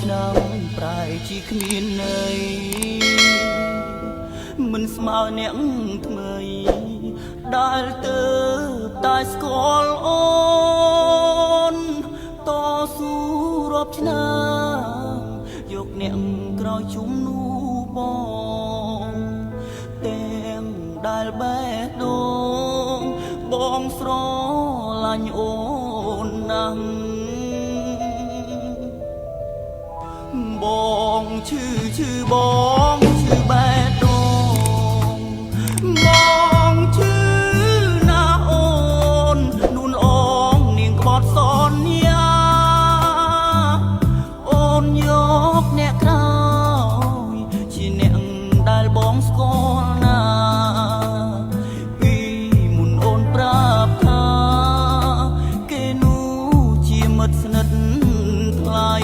ឆ្នាំប្រែជាគ្មានន័យមិនស្មើអ្នកថ្មីដែលទៅតែស្គាល់អូនតស៊ូរាប់ឆ្នាំយកអ្នកក្រោយជុំនូបងទាំងដែលបេះដូងបងស្រឡាញ់អូនណាស់បងឈឺបងឈឺបេះដូងបងឈឺណាស់អូននួនអងនាងក្បត់សន្យាអូនយកអ្នកក្រោយជាអ្នកដែលបងស្គាល់ណាពីមុនអូនប្រាប់ថាគេនោះជាមិត្តស្និទ្ធថ្លៃ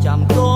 ចាំត